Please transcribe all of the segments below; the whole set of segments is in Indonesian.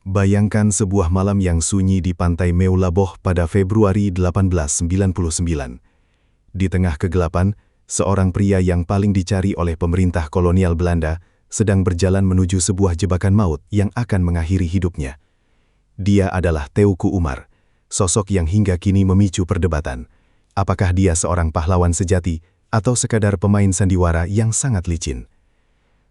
Bayangkan sebuah malam yang sunyi di pantai Meulaboh pada Februari 1899. Di tengah kegelapan, seorang pria yang paling dicari oleh pemerintah kolonial Belanda sedang berjalan menuju sebuah jebakan maut yang akan mengakhiri hidupnya. Dia adalah Teuku Umar, sosok yang hingga kini memicu perdebatan. Apakah dia seorang pahlawan sejati atau sekadar pemain sandiwara yang sangat licin?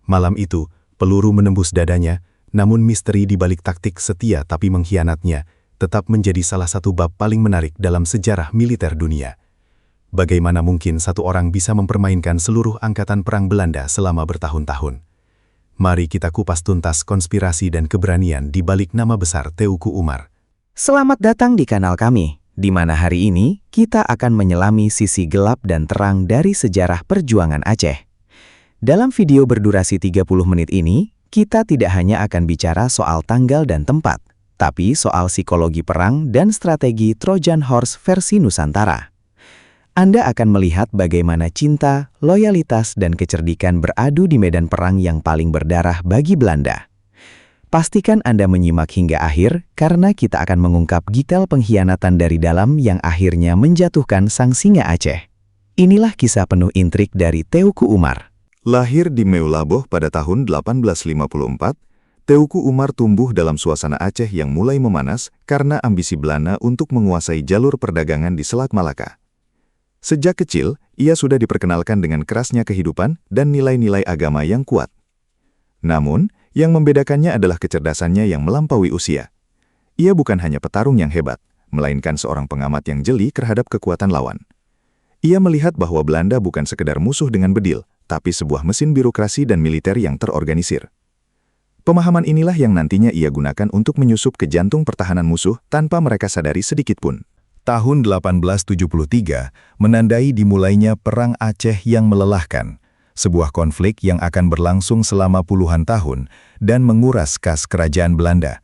Malam itu, peluru menembus dadanya, namun misteri di balik taktik setia tapi mengkhianatnya tetap menjadi salah satu bab paling menarik dalam sejarah militer dunia. Bagaimana mungkin satu orang bisa mempermainkan seluruh angkatan perang Belanda selama bertahun-tahun? Mari kita kupas tuntas konspirasi dan keberanian di balik nama besar Teuku Umar. Selamat datang di kanal kami, di mana hari ini kita akan menyelami sisi gelap dan terang dari sejarah perjuangan Aceh. Dalam video berdurasi 30 menit ini, kita tidak hanya akan bicara soal tanggal dan tempat, tapi soal psikologi perang dan strategi Trojan Horse versi Nusantara. Anda akan melihat bagaimana cinta, loyalitas, dan kecerdikan beradu di medan perang yang paling berdarah bagi Belanda. Pastikan Anda menyimak hingga akhir, karena kita akan mengungkap detail pengkhianatan dari dalam yang akhirnya menjatuhkan sang singa Aceh. Inilah kisah penuh intrik dari Teuku Umar. Lahir di Meulaboh pada tahun 1854, Teuku Umar tumbuh dalam suasana Aceh yang mulai memanas karena ambisi Belanda untuk menguasai jalur perdagangan di Selat Malaka. Sejak kecil, ia sudah diperkenalkan dengan kerasnya kehidupan dan nilai-nilai agama yang kuat. Namun, yang membedakannya adalah kecerdasannya yang melampaui usia. Ia bukan hanya petarung yang hebat, melainkan seorang pengamat yang jeli terhadap kekuatan lawan. Ia melihat bahwa Belanda bukan sekedar musuh dengan bedil, tapi sebuah mesin birokrasi dan militer yang terorganisir. Pemahaman inilah yang nantinya ia gunakan untuk menyusup ke jantung pertahanan musuh tanpa mereka sadari sedikitpun. Tahun 1873 menandai dimulainya Perang Aceh yang melelahkan, sebuah konflik yang akan berlangsung selama puluhan tahun dan menguras kas kerajaan Belanda.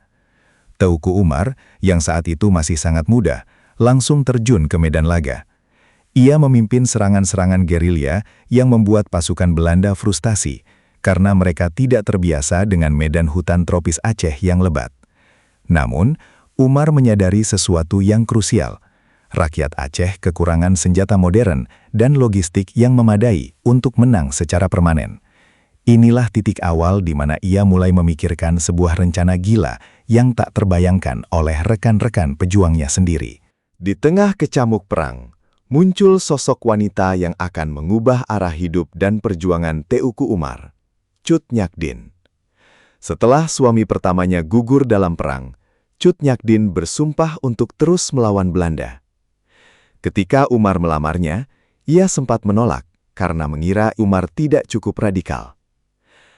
Teuku Umar, yang saat itu masih sangat muda, langsung terjun ke medan laga. Ia memimpin serangan-serangan gerilya yang membuat pasukan Belanda frustasi karena mereka tidak terbiasa dengan medan hutan tropis Aceh yang lebat. Namun, Umar menyadari sesuatu yang krusial. Rakyat Aceh kekurangan senjata modern dan logistik yang memadai untuk menang secara permanen. Inilah titik awal di mana ia mulai memikirkan sebuah rencana gila yang tak terbayangkan oleh rekan-rekan pejuangnya sendiri. Di tengah kecamuk perang, muncul sosok wanita yang akan mengubah arah hidup dan perjuangan Teuku Umar, Cut Nyakdin. Setelah suami pertamanya gugur dalam perang, Cut Nyakdin bersumpah untuk terus melawan Belanda. Ketika Umar melamarnya, ia sempat menolak karena mengira Umar tidak cukup radikal.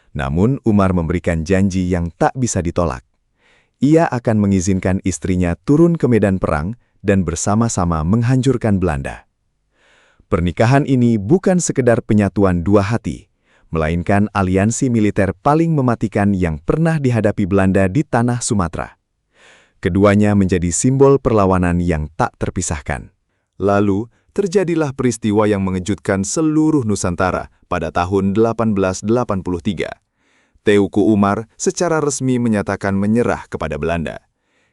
Namun Umar memberikan janji yang tak bisa ditolak. Ia akan mengizinkan istrinya turun ke medan perang dan bersama-sama menghancurkan Belanda. Pernikahan ini bukan sekedar penyatuan dua hati, melainkan aliansi militer paling mematikan yang pernah dihadapi Belanda di tanah Sumatera. Keduanya menjadi simbol perlawanan yang tak terpisahkan. Lalu, terjadilah peristiwa yang mengejutkan seluruh Nusantara pada tahun 1883. Teuku Umar secara resmi menyatakan menyerah kepada Belanda.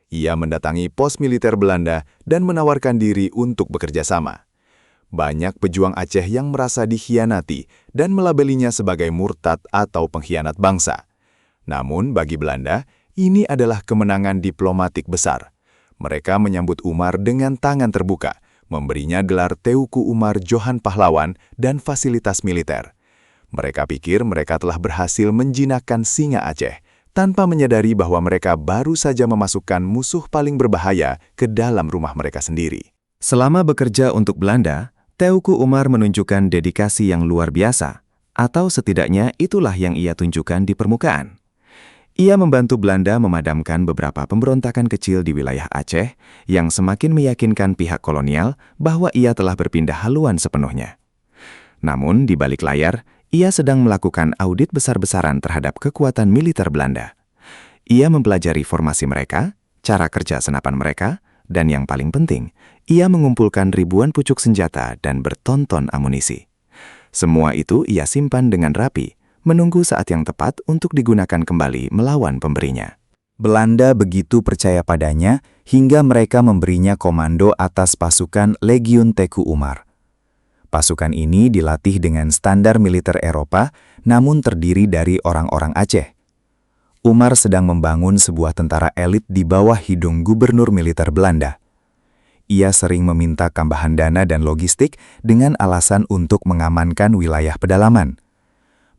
Ia mendatangi pos militer Belanda dan menawarkan diri untuk bekerja sama. Banyak pejuang Aceh yang merasa dikhianati dan melabelinya sebagai murtad atau pengkhianat bangsa. Namun bagi Belanda, ini adalah kemenangan diplomatik besar. Mereka menyambut Umar dengan tangan terbuka, memberinya gelar Teuku Umar Johan Pahlawan dan fasilitas militer. Mereka pikir mereka telah berhasil menjinakkan singa Aceh, tanpa menyadari bahwa mereka baru saja memasukkan musuh paling berbahaya ke dalam rumah mereka sendiri. Selama bekerja untuk Belanda, Teuku Umar menunjukkan dedikasi yang luar biasa, atau setidaknya itulah yang ia tunjukkan di permukaan. Ia membantu Belanda memadamkan beberapa pemberontakan kecil di wilayah Aceh yang semakin meyakinkan pihak kolonial bahwa ia telah berpindah haluan sepenuhnya. Namun di balik layar, ia sedang melakukan audit besar-besaran terhadap kekuatan militer Belanda. Ia mempelajari formasi mereka, cara kerja senapan mereka, dan yang paling penting, ia mengumpulkan ribuan pucuk senjata dan bertonton amunisi. Semua itu ia simpan dengan rapi, menunggu saat yang tepat untuk digunakan kembali melawan pemberinya. Belanda begitu percaya padanya hingga mereka memberinya komando atas pasukan Legiun Teku Umar. Pasukan ini dilatih dengan standar militer Eropa, namun terdiri dari orang-orang Aceh. Umar sedang membangun sebuah tentara elit di bawah hidung gubernur militer Belanda. Ia sering meminta tambahan dana dan logistik dengan alasan untuk mengamankan wilayah pedalaman.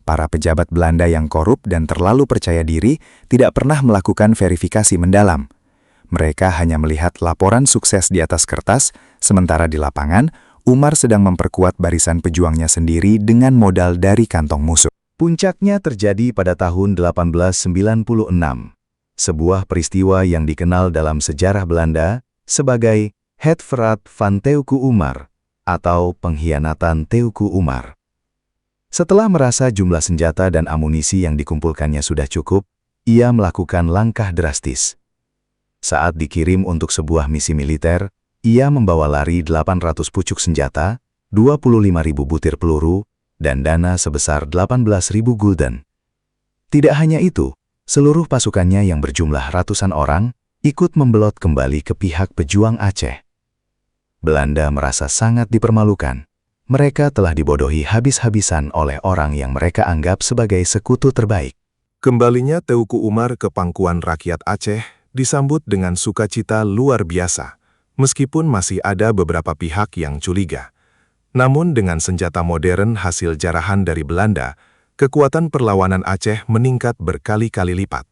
Para pejabat Belanda yang korup dan terlalu percaya diri tidak pernah melakukan verifikasi mendalam. Mereka hanya melihat laporan sukses di atas kertas, sementara di lapangan, Umar sedang memperkuat barisan pejuangnya sendiri dengan modal dari kantong musuh. Puncaknya terjadi pada tahun 1896. Sebuah peristiwa yang dikenal dalam sejarah Belanda sebagai Hetverraad van Teuku Umar atau pengkhianatan Teuku Umar. Setelah merasa jumlah senjata dan amunisi yang dikumpulkannya sudah cukup, ia melakukan langkah drastis. Saat dikirim untuk sebuah misi militer, ia membawa lari 800 pucuk senjata, 25.000 butir peluru, dan dana sebesar 18.000 gulden. Tidak hanya itu, seluruh pasukannya yang berjumlah ratusan orang ikut membelot kembali ke pihak pejuang Aceh. Belanda merasa sangat dipermalukan. Mereka telah dibodohi habis-habisan oleh orang yang mereka anggap sebagai sekutu terbaik. Kembalinya Teuku Umar ke pangkuan rakyat Aceh disambut dengan sukacita luar biasa, meskipun masih ada beberapa pihak yang curiga. Namun dengan senjata modern hasil jarahan dari Belanda, kekuatan perlawanan Aceh meningkat berkali-kali lipat.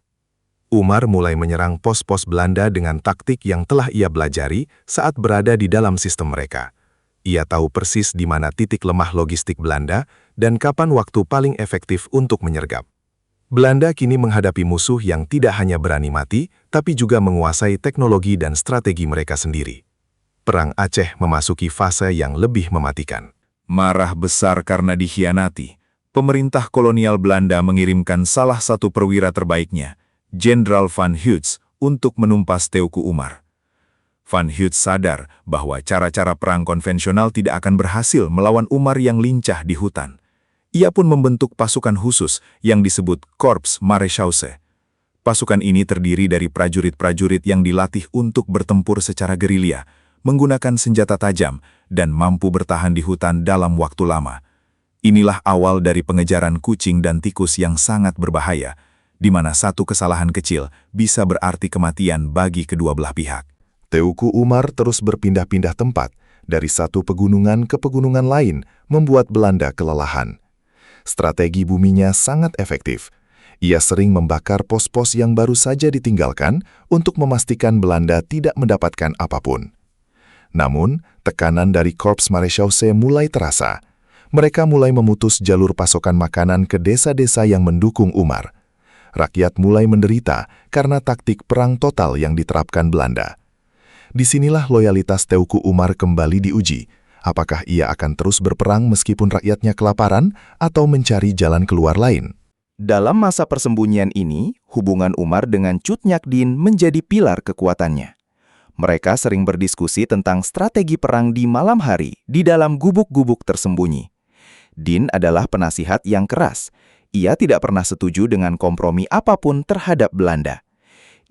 Umar mulai menyerang pos-pos Belanda dengan taktik yang telah ia pelajari saat berada di dalam sistem mereka. Ia tahu persis di mana titik lemah logistik Belanda dan kapan waktu paling efektif untuk menyergap. Belanda kini menghadapi musuh yang tidak hanya berani mati, tapi juga menguasai teknologi dan strategi mereka sendiri. Perang Aceh memasuki fase yang lebih mematikan. Marah besar karena dikhianati, pemerintah kolonial Belanda mengirimkan salah satu perwira terbaiknya, Jenderal Van Heutes, untuk menumpas Teuku Umar. Van Heutes sadar bahwa cara-cara perang konvensional tidak akan berhasil melawan Umar yang lincah di hutan. Ia pun membentuk pasukan khusus yang disebut Korps Maréchaussée. Pasukan ini terdiri dari prajurit-prajurit yang dilatih untuk bertempur secara gerilya, menggunakan senjata tajam, dan mampu bertahan di hutan dalam waktu lama. Inilah awal dari pengejaran kucing dan tikus yang sangat berbahaya, di mana satu kesalahan kecil bisa berarti kematian bagi kedua belah pihak. Teuku Umar terus berpindah-pindah tempat, dari satu pegunungan ke pegunungan lain, membuat Belanda kelelahan. Strategi buminya sangat efektif. Ia sering membakar pos-pos yang baru saja ditinggalkan untuk memastikan Belanda tidak mendapatkan apapun. Namun, tekanan dari Korps Maréchaussée mulai terasa. Mereka mulai memutus jalur pasokan makanan ke desa-desa yang mendukung Umar. Rakyat mulai menderita karena taktik perang total yang diterapkan Belanda. Disinilah loyalitas Teuku Umar kembali diuji. Apakah ia akan terus berperang meskipun rakyatnya kelaparan atau mencari jalan keluar lain? Dalam masa persembunyian ini, hubungan Umar dengan Cut Nyak Dien menjadi pilar kekuatannya. Mereka sering berdiskusi tentang strategi perang di malam hari di dalam gubuk-gubuk tersembunyi. Dien adalah penasihat yang keras. Ia tidak pernah setuju dengan kompromi apapun terhadap Belanda.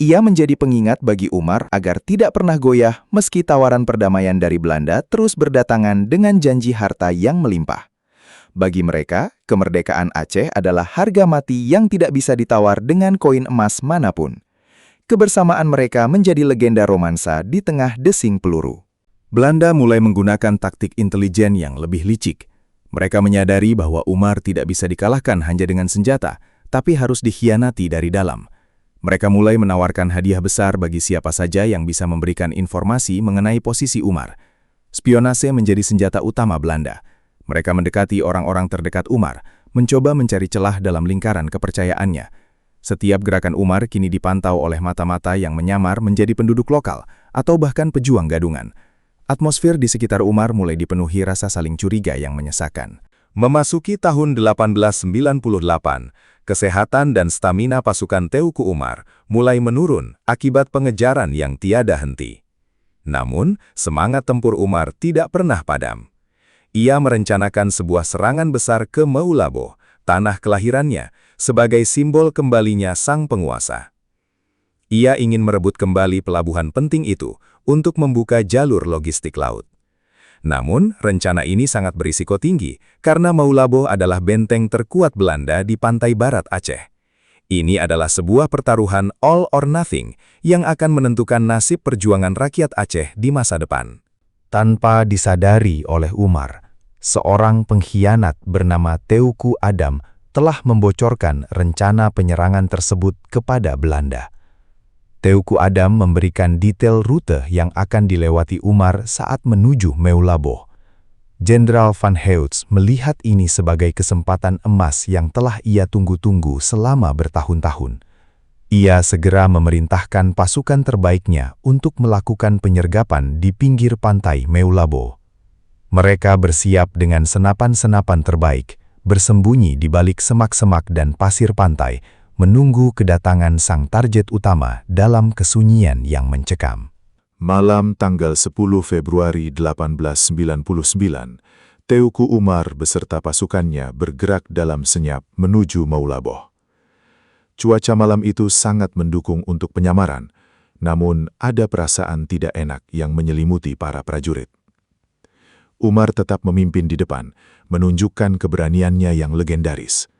Ia menjadi pengingat bagi Umar agar tidak pernah goyah meski tawaran perdamaian dari Belanda terus berdatangan dengan janji harta yang melimpah. Bagi mereka, kemerdekaan Aceh adalah harga mati yang tidak bisa ditawar dengan koin emas manapun. Kebersamaan mereka menjadi legenda romansa di tengah desing peluru. Belanda mulai menggunakan taktik intelijen yang lebih licik. Mereka menyadari bahwa Umar tidak bisa dikalahkan hanya dengan senjata, tapi harus dikhianati dari dalam. Mereka mulai menawarkan hadiah besar bagi siapa saja yang bisa memberikan informasi mengenai posisi Umar. Spionase menjadi senjata utama Belanda. Mereka mendekati orang-orang terdekat Umar, mencoba mencari celah dalam lingkaran kepercayaannya. Setiap gerakan Umar kini dipantau oleh mata-mata yang menyamar menjadi penduduk lokal atau bahkan pejuang gadungan. Atmosfer di sekitar Umar mulai dipenuhi rasa saling curiga yang menyesakan. Memasuki tahun 1898, kesehatan dan stamina pasukan Teuku Umar mulai menurun akibat pengejaran yang tiada henti. Namun, semangat tempur Umar tidak pernah padam. Ia merencanakan sebuah serangan besar ke Meulaboh, tanah kelahirannya, sebagai simbol kembalinya sang penguasa. Ia ingin merebut kembali pelabuhan penting itu untuk membuka jalur logistik laut. Namun, rencana ini sangat berisiko tinggi karena Maulaboh adalah benteng terkuat Belanda di pantai barat Aceh. Ini adalah sebuah pertaruhan all or nothing yang akan menentukan nasib perjuangan rakyat Aceh di masa depan. Tanpa disadari oleh Umar, seorang pengkhianat bernama Teuku Adam telah membocorkan rencana penyerangan tersebut kepada Belanda. Teuku Adam memberikan detail rute yang akan dilewati Umar saat menuju Maulaboh. Jenderal Van Heutz melihat ini sebagai kesempatan emas yang telah ia tunggu-tunggu selama bertahun-tahun. Ia segera memerintahkan pasukan terbaiknya untuk melakukan penyergapan di pinggir pantai Maulaboh. Mereka bersiap dengan senapan-senapan terbaik, bersembunyi di balik semak-semak dan pasir pantai, menunggu kedatangan sang target utama dalam kesunyian yang mencekam. Malam tanggal 10 Februari 1899, Teuku Umar beserta pasukannya bergerak dalam senyap menuju Maulaboh. Cuaca malam itu sangat mendukung untuk penyamaran, namun ada perasaan tidak enak yang menyelimuti para prajurit. Umar tetap memimpin di depan, menunjukkan keberaniannya yang legendaris.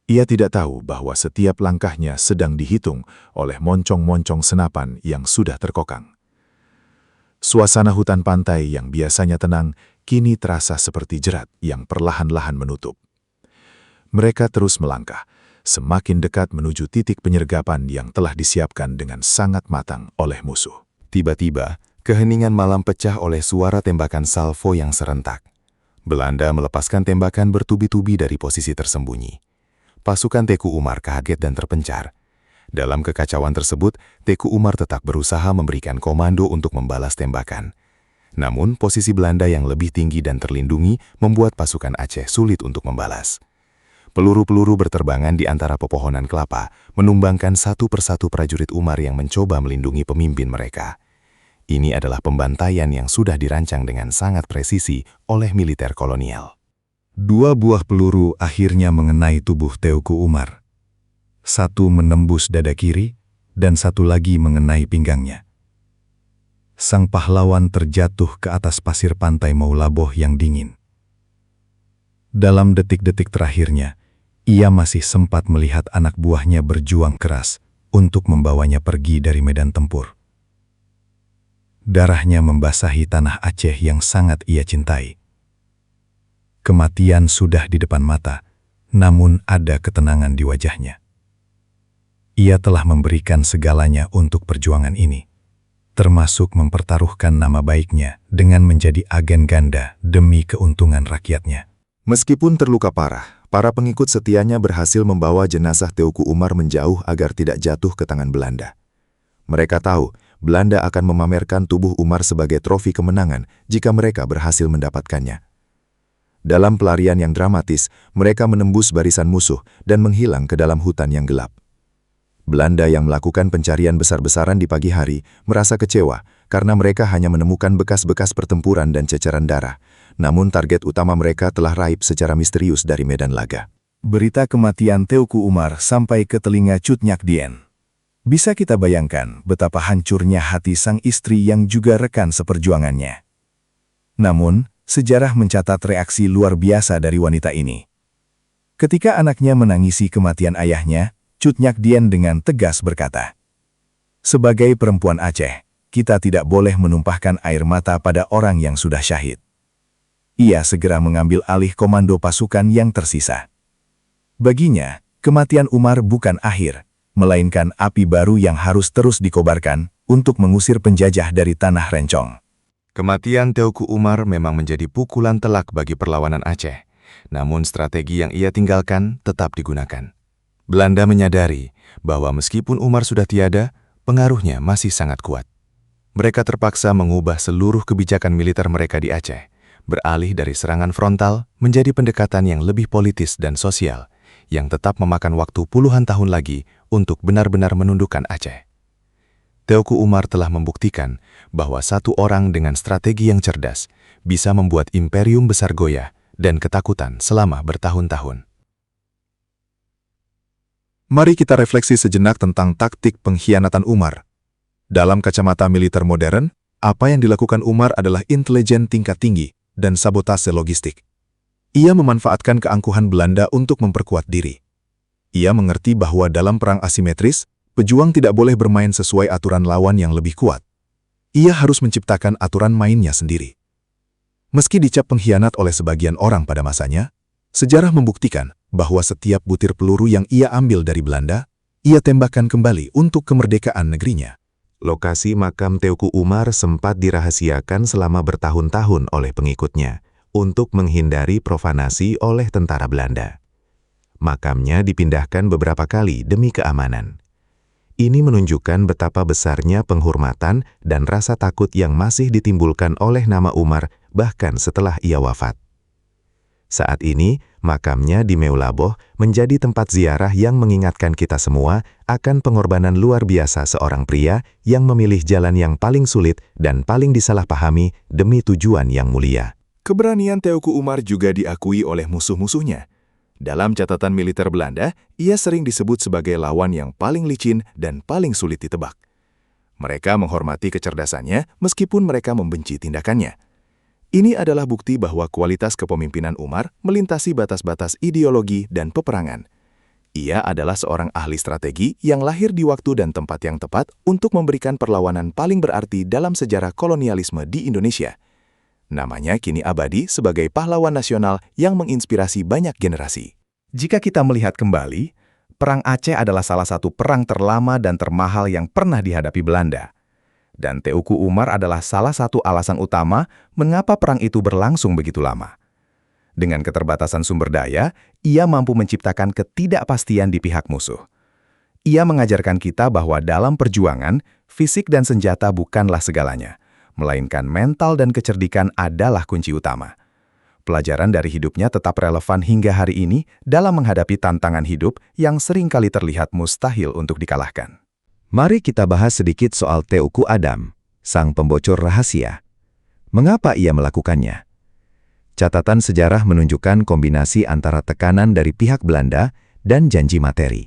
Ia tidak tahu bahwa setiap langkahnya sedang dihitung oleh moncong-moncong senapan yang sudah terkokang. Suasana hutan pantai yang biasanya tenang kini terasa seperti jerat yang perlahan-lahan menutup. Mereka terus melangkah, semakin dekat menuju titik penyergapan yang telah disiapkan dengan sangat matang oleh musuh. Tiba-tiba, keheningan malam pecah oleh suara tembakan salvo yang serentak. Belanda melepaskan tembakan bertubi-tubi dari posisi tersembunyi. Pasukan Teuku Umar kaget dan terpencar. Dalam kekacauan tersebut, Teuku Umar tetap berusaha memberikan komando untuk membalas tembakan. Namun, posisi Belanda yang lebih tinggi dan terlindungi membuat pasukan Aceh sulit untuk membalas. Peluru-peluru berterbangan di antara pepohonan kelapa, menumbangkan satu persatu prajurit Umar yang mencoba melindungi pemimpin mereka. Ini adalah pembantaian yang sudah dirancang dengan sangat presisi oleh militer kolonial. 2 buah peluru akhirnya mengenai tubuh Teuku Umar. Satu menembus dada kiri, dan satu lagi mengenai pinggangnya. Sang pahlawan terjatuh ke atas pasir pantai Maulaboh yang dingin. Dalam detik-detik terakhirnya, ia masih sempat melihat anak buahnya berjuang keras untuk membawanya pergi dari medan tempur. Darahnya membasahi tanah Aceh yang sangat ia cintai. Kematian sudah di depan mata, namun ada ketenangan di wajahnya. Ia telah memberikan segalanya untuk perjuangan ini, termasuk mempertaruhkan nama baiknya dengan menjadi agen ganda demi keuntungan rakyatnya. Meskipun terluka parah, para pengikut setianya berhasil membawa jenazah Teuku Umar menjauh agar tidak jatuh ke tangan Belanda. Mereka tahu Belanda akan memamerkan tubuh Umar sebagai trofi kemenangan jika mereka berhasil mendapatkannya. Dalam pelarian yang dramatis, mereka menembus barisan musuh dan menghilang ke dalam hutan yang gelap. Belanda yang melakukan pencarian besar-besaran di pagi hari merasa kecewa karena mereka hanya menemukan bekas-bekas pertempuran dan ceceran darah. Namun target utama mereka telah raib secara misterius dari medan laga. Berita kematian Teuku Umar sampai ke telinga Cut Nyak Dien. Bisa kita bayangkan betapa hancurnya hati sang istri yang juga rekan seperjuangannya. Namun, sejarah mencatat reaksi luar biasa dari wanita ini. Ketika anaknya menangisi kematian ayahnya, Cut Nyak Dien dengan tegas berkata, "Sebagai perempuan Aceh, kita tidak boleh menumpahkan air mata pada orang yang sudah syahid." Ia segera mengambil alih komando pasukan yang tersisa. Baginya, kematian Umar bukan akhir, melainkan api baru yang harus terus dikobarkan untuk mengusir penjajah dari tanah Rencong. Kematian Teuku Umar memang menjadi pukulan telak bagi perlawanan Aceh, namun strategi yang ia tinggalkan tetap digunakan. Belanda menyadari bahwa meskipun Umar sudah tiada, pengaruhnya masih sangat kuat. Mereka terpaksa mengubah seluruh kebijakan militer mereka di Aceh, beralih dari serangan frontal menjadi pendekatan yang lebih politis dan sosial, yang tetap memakan waktu puluhan tahun lagi untuk benar-benar menundukkan Aceh. Teuku Umar telah membuktikan bahwa satu orang dengan strategi yang cerdas bisa membuat imperium besar goyah dan ketakutan selama bertahun-tahun. Mari kita refleksi sejenak tentang taktik pengkhianatan Umar. Dalam kacamata militer modern, apa yang dilakukan Umar adalah intelijen tingkat tinggi dan sabotase logistik. Ia memanfaatkan keangkuhan Belanda untuk memperkuat diri. Ia mengerti bahwa dalam perang asimetris, pejuang tidak boleh bermain sesuai aturan lawan yang lebih kuat. Ia harus menciptakan aturan mainnya sendiri. Meski dicap pengkhianat oleh sebagian orang pada masanya, sejarah membuktikan bahwa setiap butir peluru yang ia ambil dari Belanda, ia tembakkan kembali untuk kemerdekaan negerinya. Lokasi makam Teuku Umar sempat dirahasiakan selama bertahun-tahun oleh pengikutnya untuk menghindari profanasi oleh tentara Belanda. Makamnya dipindahkan beberapa kali demi keamanan. Ini menunjukkan betapa besarnya penghormatan dan rasa takut yang masih ditimbulkan oleh nama Umar bahkan setelah ia wafat. Saat ini, makamnya di Meulaboh menjadi tempat ziarah yang mengingatkan kita semua akan pengorbanan luar biasa seorang pria yang memilih jalan yang paling sulit dan paling disalahpahami demi tujuan yang mulia. Keberanian Teuku Umar juga diakui oleh musuh-musuhnya. Dalam catatan militer Belanda, ia sering disebut sebagai lawan yang paling licin dan paling sulit ditebak. Mereka menghormati kecerdasannya meskipun mereka membenci tindakannya. Ini adalah bukti bahwa kualitas kepemimpinan Umar melintasi batas-batas ideologi dan peperangan. Ia adalah seorang ahli strategi yang lahir di waktu dan tempat yang tepat untuk memberikan perlawanan paling berarti dalam sejarah kolonialisme di Indonesia. Namanya kini abadi sebagai pahlawan nasional yang menginspirasi banyak generasi. Jika kita melihat kembali, Perang Aceh adalah salah satu perang terlama dan termahal yang pernah dihadapi Belanda. Dan Teuku Umar adalah salah satu alasan utama mengapa perang itu berlangsung begitu lama. Dengan keterbatasan sumber daya, ia mampu menciptakan ketidakpastian di pihak musuh. Ia mengajarkan kita bahwa dalam perjuangan, fisik dan senjata bukanlah segalanya, melainkan mental dan kecerdikan adalah kunci utama. Pelajaran dari hidupnya tetap relevan hingga hari ini dalam menghadapi tantangan hidup yang seringkali terlihat mustahil untuk dikalahkan. Mari kita bahas sedikit soal Teuku Adam, sang pembocor rahasia. Mengapa ia melakukannya? Catatan sejarah menunjukkan kombinasi antara tekanan dari pihak Belanda dan janji materi.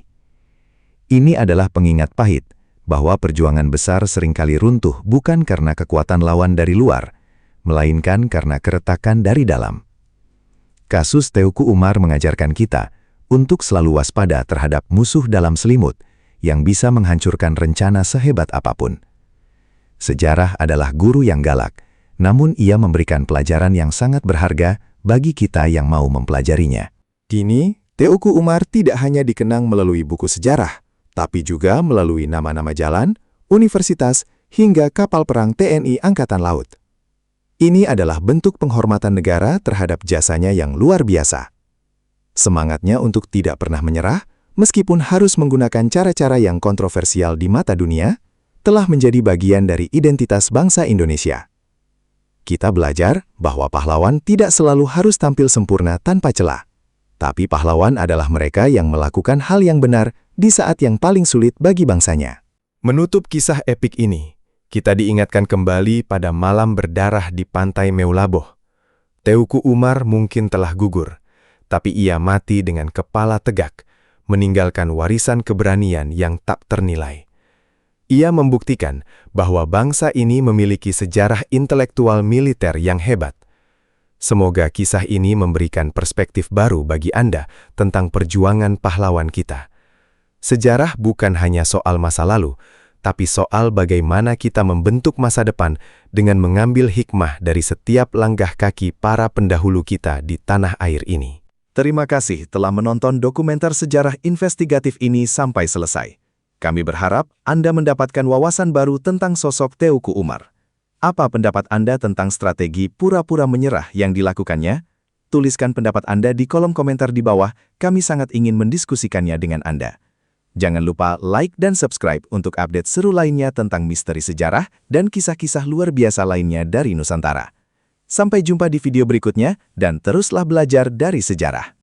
Ini adalah pengingat pahit bahwa perjuangan besar seringkali runtuh bukan karena kekuatan lawan dari luar, melainkan karena keretakan dari dalam. Kasus Teuku Umar mengajarkan kita untuk selalu waspada terhadap musuh dalam selimut yang bisa menghancurkan rencana sehebat apapun. Sejarah adalah guru yang galak, namun ia memberikan pelajaran yang sangat berharga bagi kita yang mau mempelajarinya. Kini, Teuku Umar tidak hanya dikenang melalui buku sejarah, tapi juga melalui nama-nama jalan, universitas, hingga kapal perang TNI Angkatan Laut. Ini adalah bentuk penghormatan negara terhadap jasanya yang luar biasa. Semangatnya untuk tidak pernah menyerah, meskipun harus menggunakan cara-cara yang kontroversial di mata dunia, telah menjadi bagian dari identitas bangsa Indonesia. Kita belajar bahwa pahlawan tidak selalu harus tampil sempurna tanpa celah. Tapi pahlawan adalah mereka yang melakukan hal yang benar di saat yang paling sulit bagi bangsanya. Menutup kisah epik ini, kita diingatkan kembali pada malam berdarah di pantai Meulaboh. Teuku Umar mungkin telah gugur, tapi ia mati dengan kepala tegak, meninggalkan warisan keberanian yang tak ternilai. Ia membuktikan bahwa bangsa ini memiliki sejarah intelektual militer yang hebat. Semoga kisah ini memberikan perspektif baru bagi Anda tentang perjuangan pahlawan kita. Sejarah bukan hanya soal masa lalu, tapi soal bagaimana kita membentuk masa depan dengan mengambil hikmah dari setiap langkah kaki para pendahulu kita di tanah air ini. Terima kasih telah menonton dokumenter sejarah investigatif ini sampai selesai. Kami berharap Anda mendapatkan wawasan baru tentang sosok Teuku Umar. Apa pendapat Anda tentang strategi pura-pura menyerah yang dilakukannya? Tuliskan pendapat Anda di kolom komentar di bawah, kami sangat ingin mendiskusikannya dengan Anda. Jangan lupa like dan subscribe untuk update seru lainnya tentang misteri sejarah dan kisah-kisah luar biasa lainnya dari Nusantara. Sampai jumpa di video berikutnya, dan teruslah belajar dari sejarah.